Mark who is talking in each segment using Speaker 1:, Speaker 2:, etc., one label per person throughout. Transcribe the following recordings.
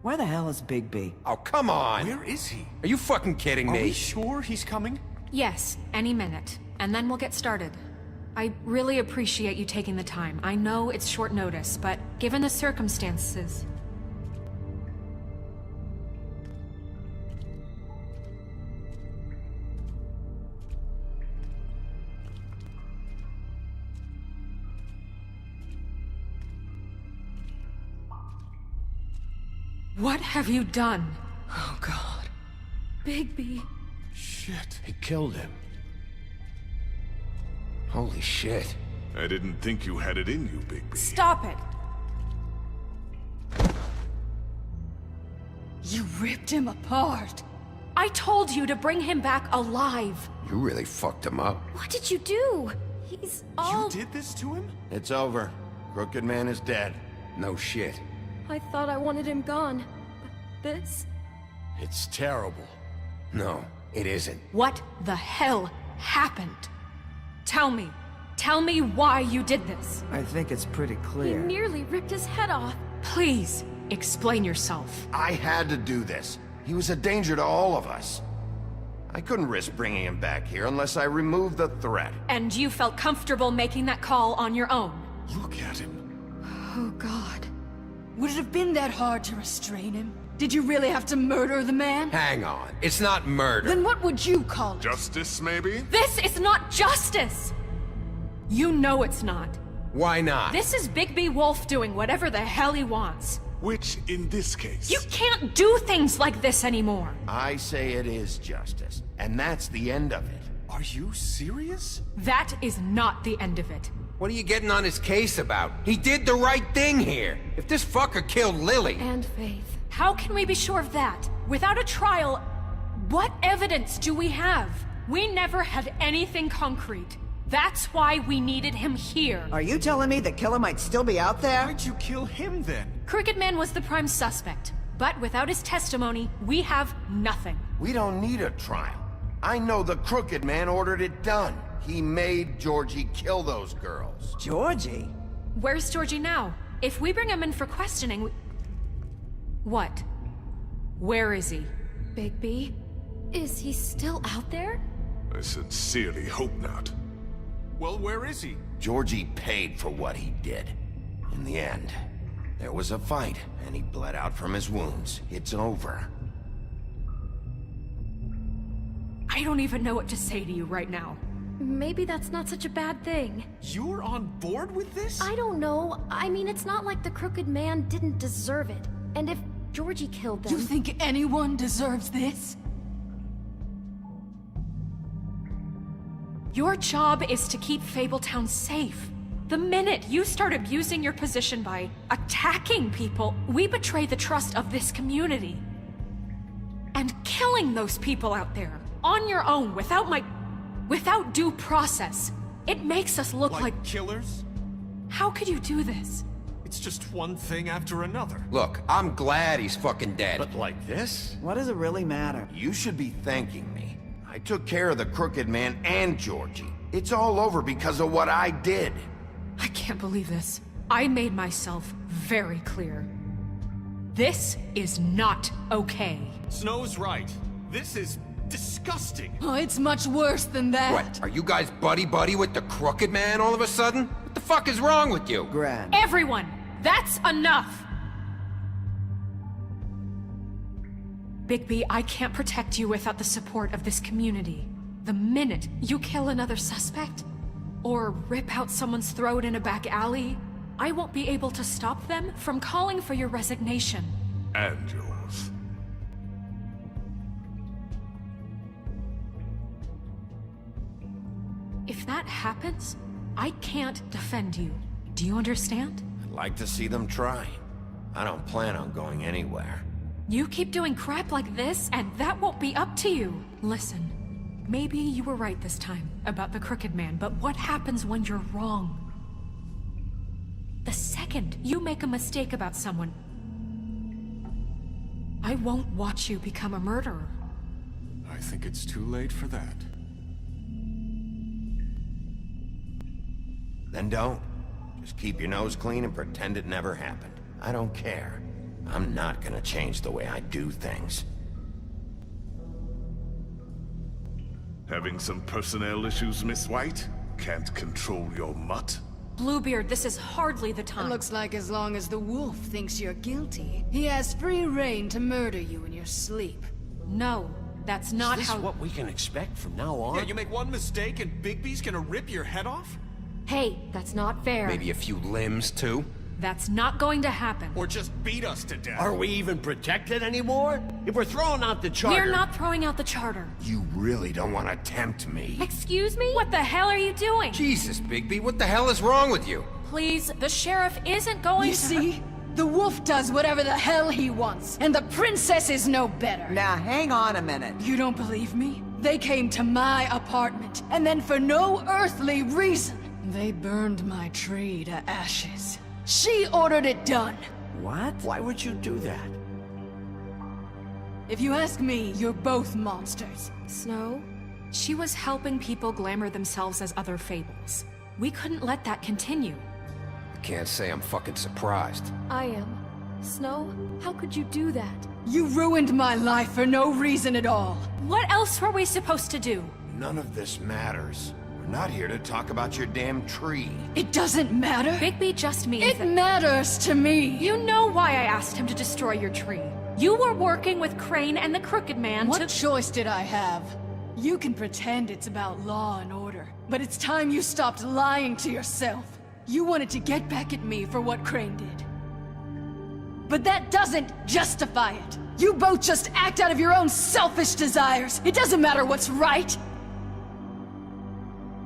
Speaker 1: Where the hell is Big B?
Speaker 2: Oh, come on!
Speaker 3: Where is he?
Speaker 2: Are you fucking kidding me?
Speaker 3: Are we sure he's coming?
Speaker 4: Yes, any minute. And then we'll get started. I really appreciate you taking the time. I know it's short notice, but given the circumstances... What have you done?
Speaker 1: Oh, God.
Speaker 4: Bigby.
Speaker 3: Shit.
Speaker 2: He killed him. Holy shit.
Speaker 5: I didn't think you had it in you, Bigby.
Speaker 4: Stop it!
Speaker 6: You ripped him apart.
Speaker 4: I told you to bring him back alive.
Speaker 2: You really fucked him up.
Speaker 4: What did you do? He's all...
Speaker 3: You did this to him?
Speaker 2: It's over. Crooked Man is dead. No shit.
Speaker 6: I thought I wanted him gone. But this...
Speaker 2: It's terrible. No, it isn't.
Speaker 4: What the hell happened? Tell me. Tell me why you did this.
Speaker 1: I think it's pretty
Speaker 6: He
Speaker 1: clear.
Speaker 6: nearly ripped his head off.
Speaker 4: Please, explain yourself.
Speaker 2: I had to do this. He was a danger to all of us. I couldn't risk bringing him back here unless I removed the threat.
Speaker 4: And you felt comfortable making that call on your own.
Speaker 3: Look at him.
Speaker 6: Oh, God. Would it have been that hard to restrain him? Did you really have to murder the man?
Speaker 2: Hang on. It's not murder.
Speaker 6: Then what would you call it?
Speaker 5: Justice, maybe?
Speaker 4: This is not justice! You know it's not.
Speaker 2: Why not?
Speaker 4: This is Bigby Wolf doing whatever the hell he wants.
Speaker 5: Which, in this case...
Speaker 4: You can't do things like this anymore.
Speaker 2: I say it is justice, and that's the end of it.
Speaker 3: Are you serious?
Speaker 4: That is not the end of it.
Speaker 2: What are you getting on his case about? He did the right thing here. If this fucker killed Lily...
Speaker 6: And Faith.
Speaker 4: How can we be sure of that? Without a trial, what evidence do we have? We never had anything concrete. That's why we needed him here.
Speaker 1: Are you telling me the killer might still be out there?
Speaker 3: Why'd you kill him then?
Speaker 4: Crooked Man was the prime suspect, but without his testimony, we have nothing.
Speaker 2: We don't need a trial. I know the Crooked Man ordered it done. He made Georgie kill those girls.
Speaker 1: Georgie?
Speaker 4: Where's Georgie now? If we bring him in for questioning, What? Where is he?
Speaker 6: Bigby? Is he still out there?
Speaker 5: I sincerely hope not.
Speaker 3: Well, where is he?
Speaker 2: Georgie paid for what he did. In the end, there was a fight, and he bled out from his wounds. It's over.
Speaker 4: I don't even know what to say to you right now.
Speaker 6: Maybe that's not such a bad thing.
Speaker 3: You're on board with this?
Speaker 6: I don't know. I mean, it's not like the Crooked Man didn't deserve it. And if Georgie killed them...
Speaker 7: You think anyone deserves this?
Speaker 4: Your job is to keep Fabletown safe. The minute you start abusing your position by attacking people, we betray the trust of this community. And killing those people out there, on your own, without due process, it makes us look like...
Speaker 3: killers?
Speaker 4: How could you do this?
Speaker 3: It's just one thing after another.
Speaker 2: Look, I'm glad he's fucking dead.
Speaker 3: But like this?
Speaker 1: What does it really matter?
Speaker 2: You should be thanking me. I took care of the Crooked Man and Georgie. It's all over because of what I did.
Speaker 4: I can't believe this. I made myself very clear. This is not okay.
Speaker 3: Snow's right. This is disgusting.
Speaker 7: Oh, it's much worse than that.
Speaker 2: What, are you guys buddy-buddy with the Crooked Man all of a sudden? What the fuck is wrong with you?
Speaker 1: Gran.
Speaker 4: Everyone, that's enough! Bigby, I can't protect you without the support of this community. The minute you kill another suspect, or rip out someone's throat in a back alley, I won't be able to stop them from calling for your resignation.
Speaker 5: And yours.
Speaker 4: If that happens, I can't defend you. Do you understand?
Speaker 2: I'd like to see them try. I don't plan on going anywhere.
Speaker 4: You keep doing crap like this, and that won't be up to you. Listen, maybe you were right this time about the Crooked Man, but what happens when you're wrong? The second you make a mistake about someone, I won't watch you become a murderer.
Speaker 3: I think it's too late for that.
Speaker 2: Then don't. Just keep your nose clean and pretend it never happened. I don't care. I'm not gonna change the way I do things.
Speaker 5: Having some personnel issues, Miss White? Can't control your mutt?
Speaker 4: Bluebeard, this is hardly the
Speaker 6: It
Speaker 4: time.
Speaker 6: looks like as long as the wolf thinks you're guilty, he has free reign to murder you in your sleep.
Speaker 4: No, that's not
Speaker 2: Is
Speaker 4: how...
Speaker 2: this what we can expect from now on?
Speaker 3: Yeah, you make one mistake and Bigby's gonna rip your head off?
Speaker 4: Hey, that's not fair.
Speaker 2: Maybe a few limbs, too?
Speaker 4: That's not going to happen.
Speaker 3: Or just beat us to death?
Speaker 8: Are we even protected anymore? If we're throwing out the charter...
Speaker 4: We're not throwing out the charter.
Speaker 2: You really don't want to tempt me.
Speaker 4: Excuse me? What the hell are you doing?
Speaker 2: Jesus, Bigby, what the hell is wrong with you?
Speaker 4: Please, the sheriff isn't going
Speaker 6: You
Speaker 4: to...
Speaker 6: see? The wolf does whatever the hell he wants, and the princess is no better.
Speaker 1: Now, hang on a minute.
Speaker 6: You don't believe me? They came to my apartment, and then for no earthly reason, they burned my tree to ashes. She ordered it done.
Speaker 1: What?
Speaker 8: Why would you do that?
Speaker 6: If you ask me, you're both monsters.
Speaker 4: Snow? She was helping people glamour themselves as other fables. We couldn't let that continue.
Speaker 2: I can't say I'm fucking surprised.
Speaker 9: I am. Snow, how could you do that?
Speaker 6: You ruined my life for no reason at all.
Speaker 4: What else were we supposed to do?
Speaker 2: None of this matters. We're not here to talk about your damn tree.
Speaker 6: It doesn't matter.
Speaker 4: Bigby just means
Speaker 6: It
Speaker 4: that...
Speaker 6: matters to me.
Speaker 4: You know why I asked him to destroy your tree. You were working with Crane and the Crooked Man
Speaker 6: What
Speaker 4: to...
Speaker 6: choice did I have? You can pretend it's about law and order, but it's time you stopped lying to yourself. You wanted to get back at me for what Crane did. But that doesn't justify it. You both just act out of your own selfish desires. It doesn't matter what's right.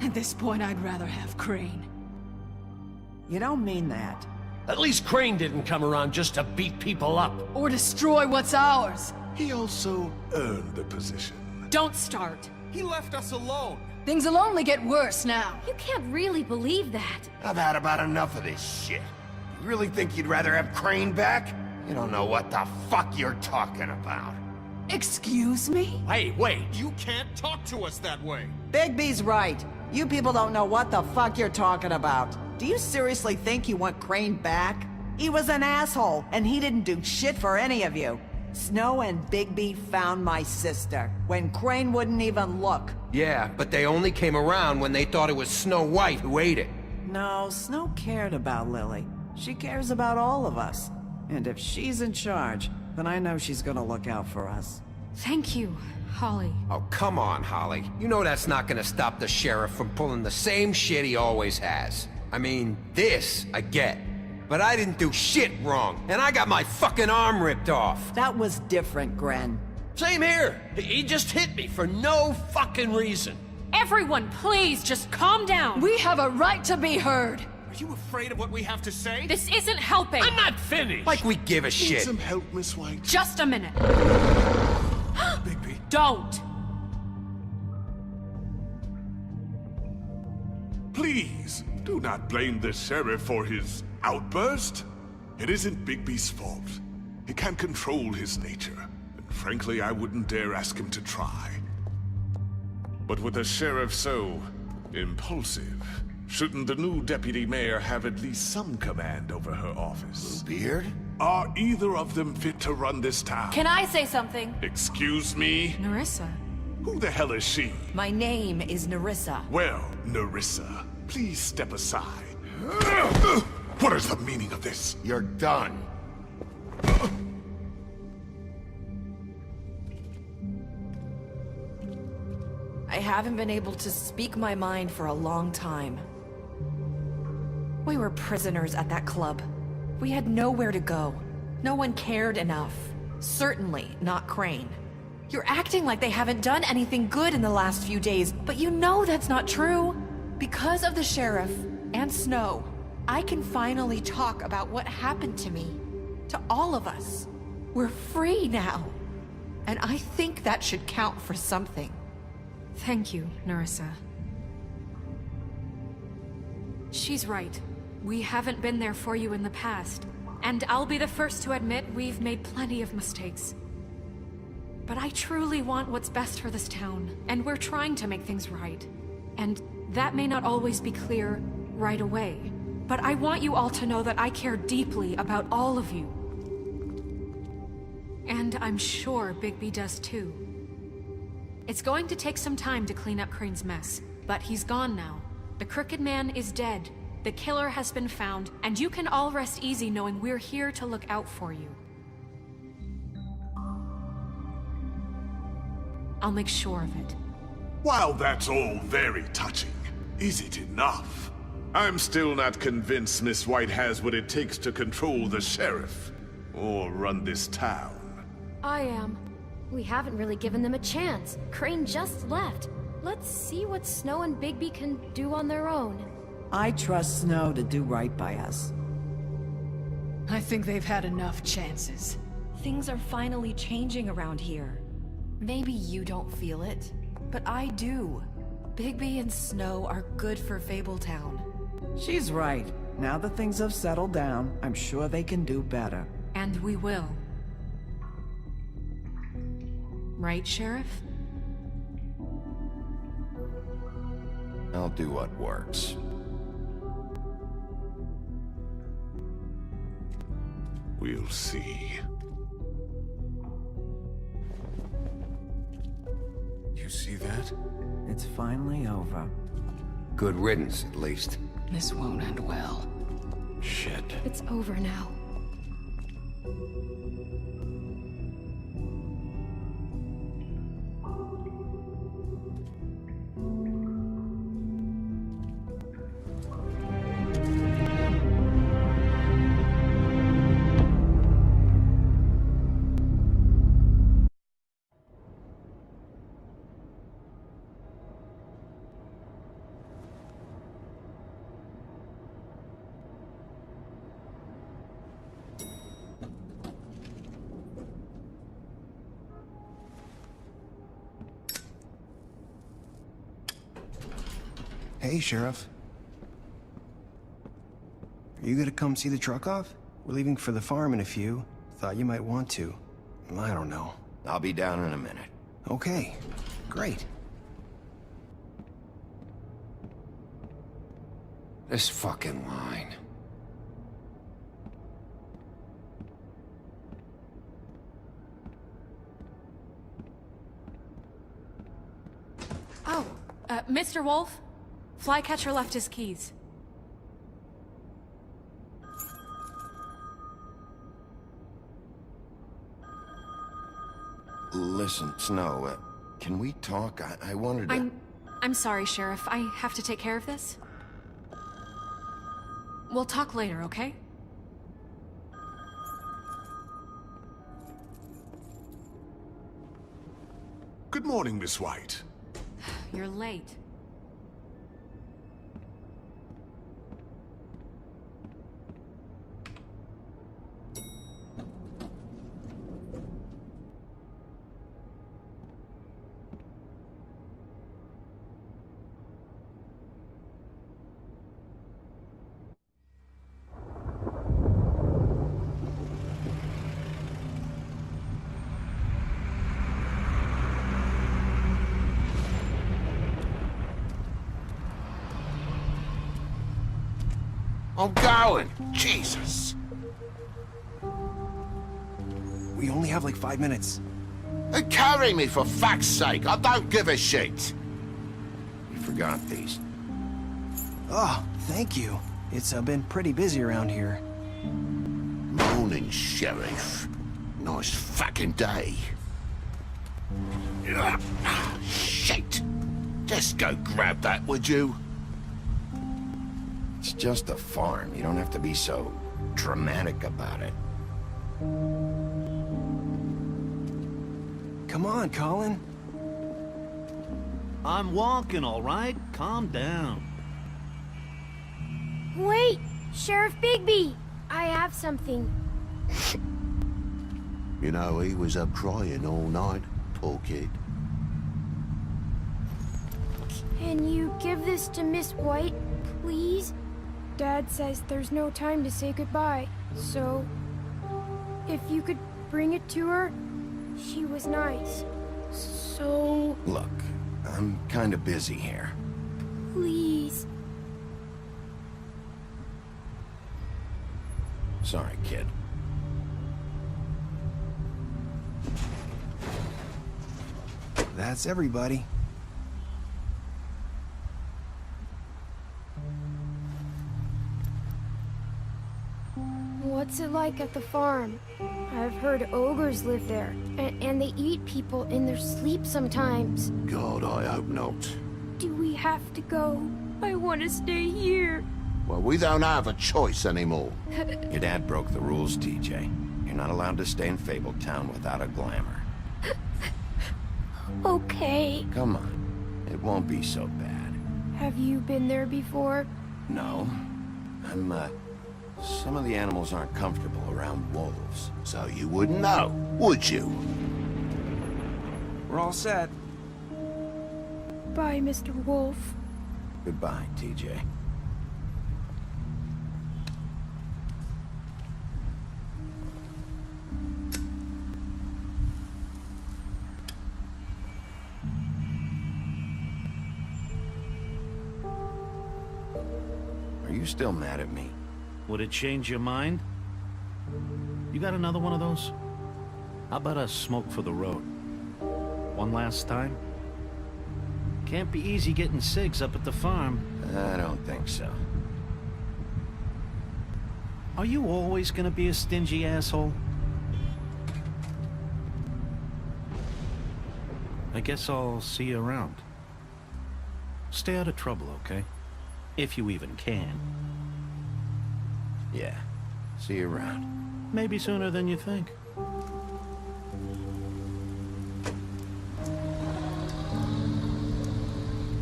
Speaker 6: At this point, I'd rather have Crane.
Speaker 1: You don't mean that.
Speaker 8: At least Crane didn't come around just to beat people up.
Speaker 6: Or destroy what's ours.
Speaker 5: He also earned the position.
Speaker 4: Don't start.
Speaker 3: He left us alone.
Speaker 6: Things will only get worse now.
Speaker 9: You can't really believe that.
Speaker 2: I've had about enough of this shit. You really think you'd rather have Crane back? You don't know what the fuck you're talking about.
Speaker 6: Excuse me?
Speaker 8: Hey, wait.
Speaker 3: You can't talk to us that way.
Speaker 1: Bigby's right. You people don't know what the fuck you're talking about. Do you seriously think you want Crane back? He was an asshole, and he didn't do shit for any of you. Snow and Bigby found my sister, when Crane wouldn't even look.
Speaker 2: Yeah, but they only came around when they thought it was Snow White who ate it.
Speaker 1: No, Snow cared about Lily. She cares about all of us. And if she's in charge, then I know she's gonna look out for us.
Speaker 4: Thank you, Holly.
Speaker 2: Oh, come on, Holly. You know that's not gonna stop the sheriff from pulling the same shit he always has. I mean, this, I get. But I didn't do shit wrong, and I got my fucking arm ripped off.
Speaker 1: That was different, Gren.
Speaker 8: Same here. He just hit me for no fucking reason.
Speaker 4: Everyone, please, just calm down.
Speaker 6: We have a right to be heard.
Speaker 3: Are you afraid of what we have to say?
Speaker 4: This isn't helping.
Speaker 8: I'm not finished.
Speaker 2: Like we give a
Speaker 5: Need
Speaker 2: shit.
Speaker 5: some help, Miss White?
Speaker 4: Just a minute.
Speaker 5: Bigby.
Speaker 4: Don't.
Speaker 5: Please, do not blame the sheriff for his outburst. It isn't Bigby's fault. He can't control his nature, and frankly, I wouldn't dare ask him to try. But with a sheriff so impulsive, shouldn't the new deputy mayor have at least some command over her office?
Speaker 2: Beard?
Speaker 5: Are either of them fit to run this town?
Speaker 9: Can I say something?
Speaker 5: Excuse me?
Speaker 4: Narissa.
Speaker 5: Who the hell is she?
Speaker 10: My name is Narissa.
Speaker 5: Well, Narissa, please step aside. What is the meaning of this?
Speaker 2: You're done.
Speaker 10: I haven't been able to speak my mind for a long time. We were prisoners at that club. We had nowhere to go. No one cared enough. Certainly not Crane. You're acting like they haven't done anything good in the last few days, but you know that's not true. Because of the sheriff and Snow, I can finally talk about what happened to me. To all of us. We're free now. And I think that should count for something.
Speaker 4: Thank you, Narissa. She's right. We haven't been there for you in the past. And I'll be the first to admit we've made plenty of mistakes. But I truly want what's best for this town, and we're trying to make things right. And that may not always be clear right away. But I want you all to know that I care deeply about all of you. And I'm sure Bigby does too. It's going to take some time to clean up Crane's mess, but he's gone now. The Crooked Man is dead, the killer has been found, and you can all rest easy knowing we're here to look out for you. I'll make sure of it.
Speaker 5: While that's all very touching, is it enough? I'm still not convinced Miss White has what it takes to control the sheriff, or run this town.
Speaker 9: I am. We haven't really given them a chance. Crane just left. Let's see what Snow and Bigby can do on their own.
Speaker 1: I trust Snow to do right by us.
Speaker 6: I think they've had enough chances.
Speaker 10: Things are finally changing around here. Maybe you don't feel it, but I do. Bigby and Snow are good for Fabletown.
Speaker 1: She's right. Now that things have settled down, I'm sure they can do better.
Speaker 4: And we will. Right, Sheriff?
Speaker 11: I'll do what works.
Speaker 5: We'll see.
Speaker 11: You see that?
Speaker 1: It's finally over.
Speaker 2: Good riddance, at least.
Speaker 6: This won't end well.
Speaker 11: Shit.
Speaker 9: It's over now.
Speaker 12: Hey, Sheriff. Are you gonna come see the truck off? We're leaving for the farm in a few. Thought you might want to. I don't know.
Speaker 11: I'll be down in a minute.
Speaker 12: Okay, great.
Speaker 2: This fucking line.
Speaker 4: Oh, Mr. Wolf? Flycatcher left his keys.
Speaker 11: Listen, Snow, can we talk? I wanted to...
Speaker 4: I'm sorry, Sheriff. I have to take care of this. We'll talk later, okay?
Speaker 5: Good morning, Miss White.
Speaker 4: You're late.
Speaker 2: I'm going! Jesus!
Speaker 12: We only have like 5 minutes.
Speaker 11: Carry me, for fuck's sake! I don't give a shit! You forgot these.
Speaker 12: Oh, thank you. It's been pretty busy around here.
Speaker 11: Morning, Sheriff. Nice fucking day. Shit! Just go grab that, would you? It's just a farm. You don't have to be so dramatic about it.
Speaker 12: Come on, Colin.
Speaker 13: I'm walking, all right? Calm down.
Speaker 9: Wait! Sheriff Bigby! I have something.
Speaker 11: You know, he was up crying all night, poor kid.
Speaker 9: Can you give this to Miss White, please? Dad says there's no time to say goodbye, so... if you could bring it to her, she was nice. So...
Speaker 11: Look, I'm kind of busy here.
Speaker 9: please.
Speaker 11: Sorry, kid.
Speaker 12: That's everybody.
Speaker 9: What's it like at the farm? I've heard ogres live there, and they eat people in their sleep sometimes.
Speaker 11: God, I hope not.
Speaker 9: Do we have to go? I want to stay here.
Speaker 11: Well, we don't have a choice anymore.
Speaker 14: Your dad broke the rules, TJ. You're not allowed to stay in Fabletown without a glamour.
Speaker 9: Okay.
Speaker 14: Come on. It won't be so bad.
Speaker 9: Have you been there before?
Speaker 14: No. Some of the animals aren't comfortable around wolves.
Speaker 11: So you wouldn't know, would you?
Speaker 12: We're all set.
Speaker 9: Bye, Mr. Wolf.
Speaker 14: Goodbye, TJ. Are you still mad at me?
Speaker 13: Would it change your mind? You got another one of those? How about a smoke for the road? One last time? Can't be easy getting cigs up at the farm.
Speaker 14: I don't think so.
Speaker 13: Are you always gonna be a stingy asshole? I guess I'll see you around. Stay out of trouble, okay? If you even can.
Speaker 14: Yeah. See you around.
Speaker 13: Maybe sooner than you think.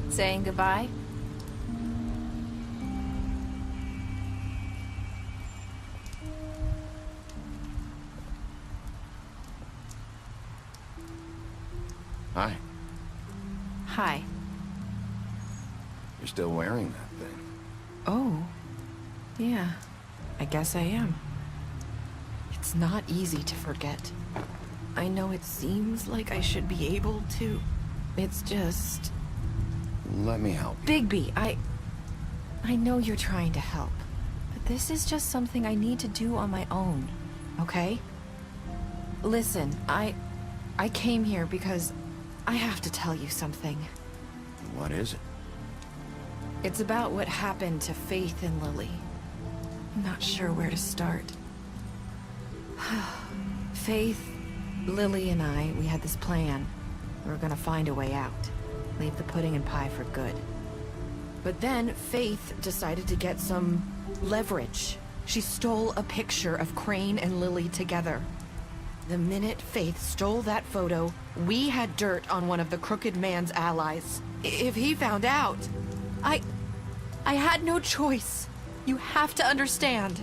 Speaker 10: Saying goodbye?
Speaker 14: Hi.
Speaker 10: Hi.
Speaker 14: You're still wearing that thing.
Speaker 10: Oh. Yeah. I guess I am. It's not easy to forget. I know it seems like I should be able to. It's just...
Speaker 14: Let me help you.
Speaker 10: Bigby, I know you're trying to help. But this is just something I need to do on my own. Okay? Listen, I came here because I have to tell you something.
Speaker 14: What is it?
Speaker 10: It's about what happened to Faith and Lily. I'm not sure where to start. Faith, Lily, and I, we had this plan. We were gonna find a way out. Leave the pudding and pie for good. But then Faith decided to get some leverage. She stole a picture of Crane and Lily together. The minute Faith stole that photo, we had dirt on one of the Crooked Man's allies. If he found out, I had no choice. You have to understand.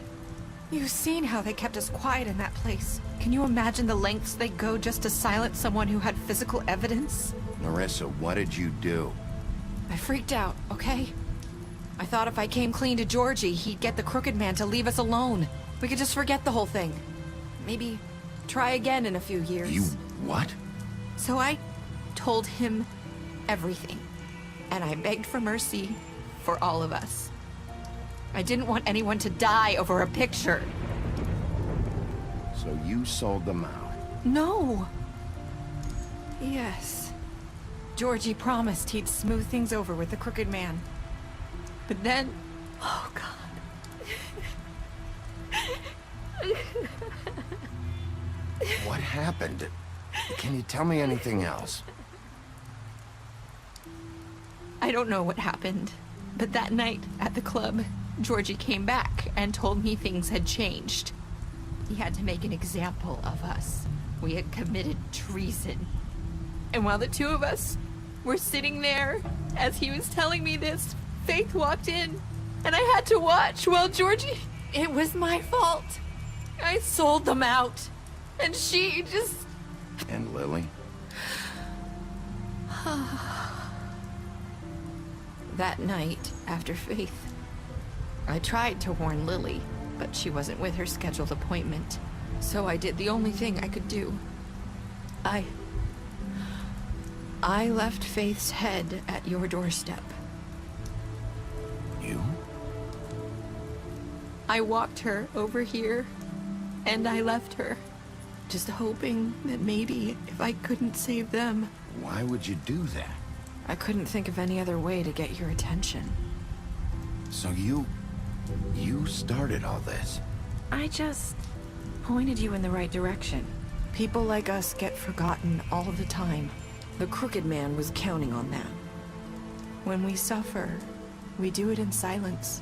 Speaker 10: You've seen how they kept us quiet in that place. Can you imagine the lengths they go just to silence someone who had physical evidence?
Speaker 14: Marissa, what did you do?
Speaker 10: I freaked out, okay? I thought if I came clean to Georgie, he'd get the Crooked Man to leave us alone. We could just forget the whole thing. Maybe try again in a few years.
Speaker 14: You what?
Speaker 10: So I told him everything. And I begged for mercy for all of us. I didn't want anyone to die over a picture.
Speaker 14: So you sold them out?
Speaker 10: No. Yes. Georgie promised he'd smooth things over with the Crooked Man. But then... Oh, God.
Speaker 14: What happened? Can you tell me anything else?
Speaker 10: I don't know what happened. But that night at the club, Georgie came back and told me things had changed. He had to make an example of us. We had committed treason. And while the two of us were sitting there, as he was telling me this, Faith walked in, and I had to watch while Georgie... It was my fault. I sold them out. And she just...
Speaker 14: And Lily?
Speaker 10: That night, after Faith, I tried to warn Lily, but she wasn't with her scheduled appointment. So I did the only thing I could do. I left Faith's head at your doorstep.
Speaker 14: You?
Speaker 10: I walked her over here, and I left her, just hoping that maybe if I couldn't save them,
Speaker 14: Why would you do that?
Speaker 10: I couldn't think of any other way to get your attention.
Speaker 14: So you started all this?
Speaker 10: I just pointed you in the right direction. People like us get forgotten all the time. The Crooked Man was counting on that. When we suffer, we do it in silence,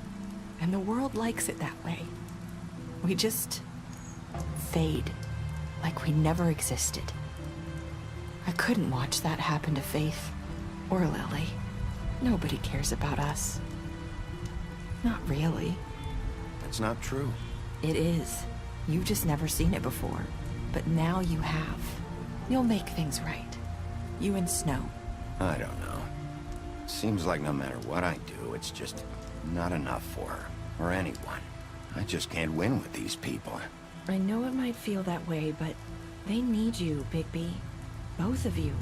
Speaker 10: and the world likes it that way. We just fade, like we never existed. I couldn't watch that happen to Faith, or Lily. Nobody cares about us. Not really.
Speaker 14: That's not true.
Speaker 10: It is. You've just never seen it before. But now you have. You'll make things right. You and Snow.
Speaker 14: I don't know. Seems like no matter what I do, it's just not enough for her, or anyone. I just can't win with these people.
Speaker 10: I know it might feel that way, but they need you, Bigby. Both of you.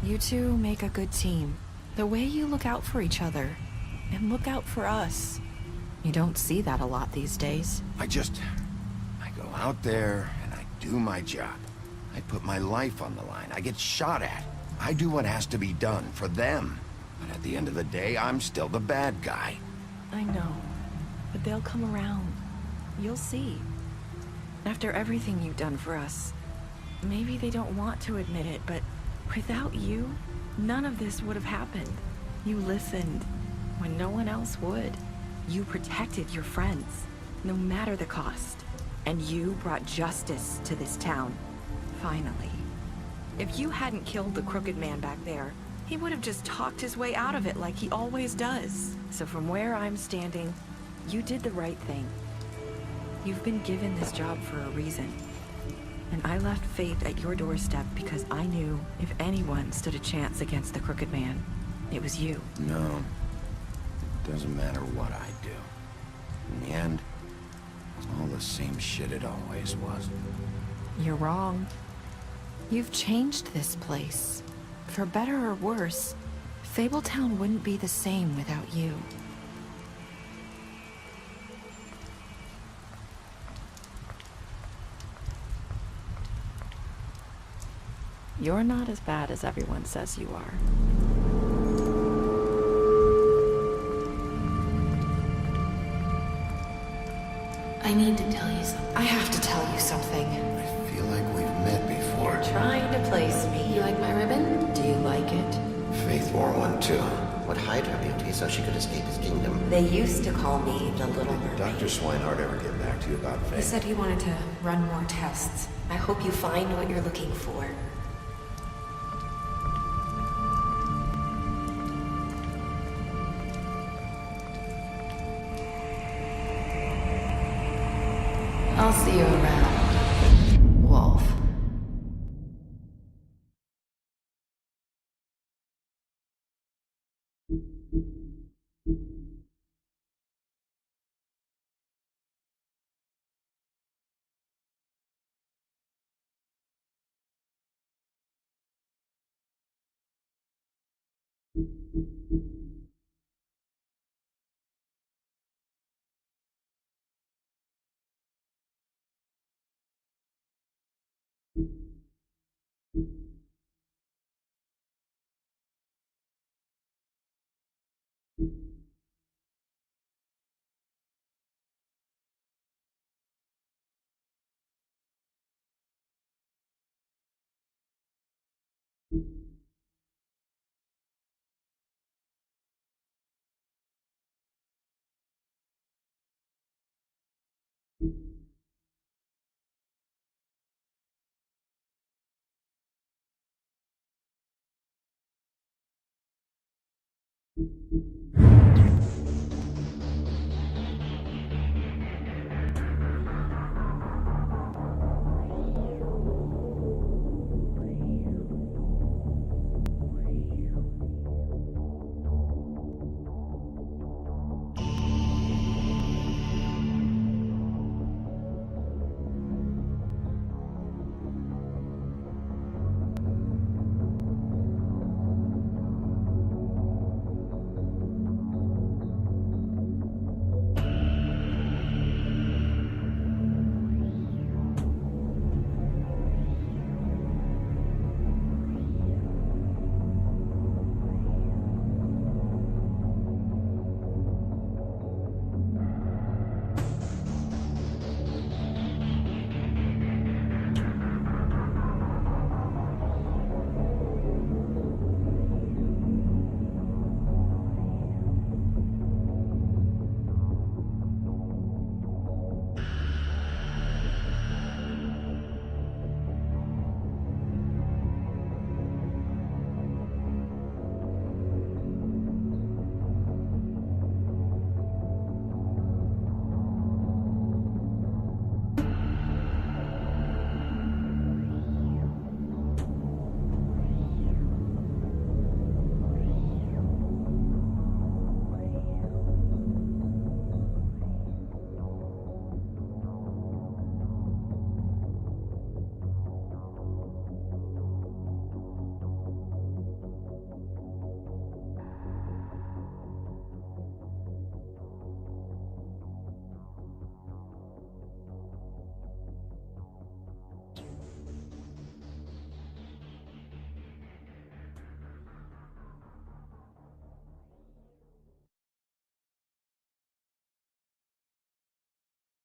Speaker 10: You two make a good team. The way you look out for each other, and look out for us. You don't see that a lot these days.
Speaker 14: I go out there, and I do my job. I put my life on the line. I get shot at. I do what has to be done for them. But at the end of the day, I'm still the bad guy.
Speaker 10: I know. But they'll come around. You'll see. After everything you've done for us, maybe they don't want to admit it, but without you, none of this would have happened. You listened when no one else would. You protected your friends, no matter the cost. And you brought justice to this town. Finally. If you hadn't killed the Crooked Man back there, he would have just talked his way out of it like he always does. So from where I'm standing, you did the right thing. You've been given this job for a reason. And I left Faith at your doorstep because I knew if anyone stood a chance against the Crooked Man, it was you.
Speaker 14: No. It doesn't matter what I do. In the end, it's all the same shit it always was.
Speaker 10: You're wrong. You've changed this place. For better or worse, Fabletown wouldn't be the same without you. You're not as bad as everyone says you are.
Speaker 15: I need to tell you something.
Speaker 10: I have to tell you something.
Speaker 14: I feel like we've met before.
Speaker 10: You're trying to place me.
Speaker 15: You like my ribbon?
Speaker 10: Do you like it?
Speaker 14: Faith wore one too.
Speaker 16: Would hide her beauty so she could escape his kingdom.
Speaker 15: They used to call me the Little Mermaid.
Speaker 14: Dr. Swinehart ever get back to you about Faith?
Speaker 15: He said he wanted to run more tests. I hope you find what you're looking for. I'll see you around, Wolf.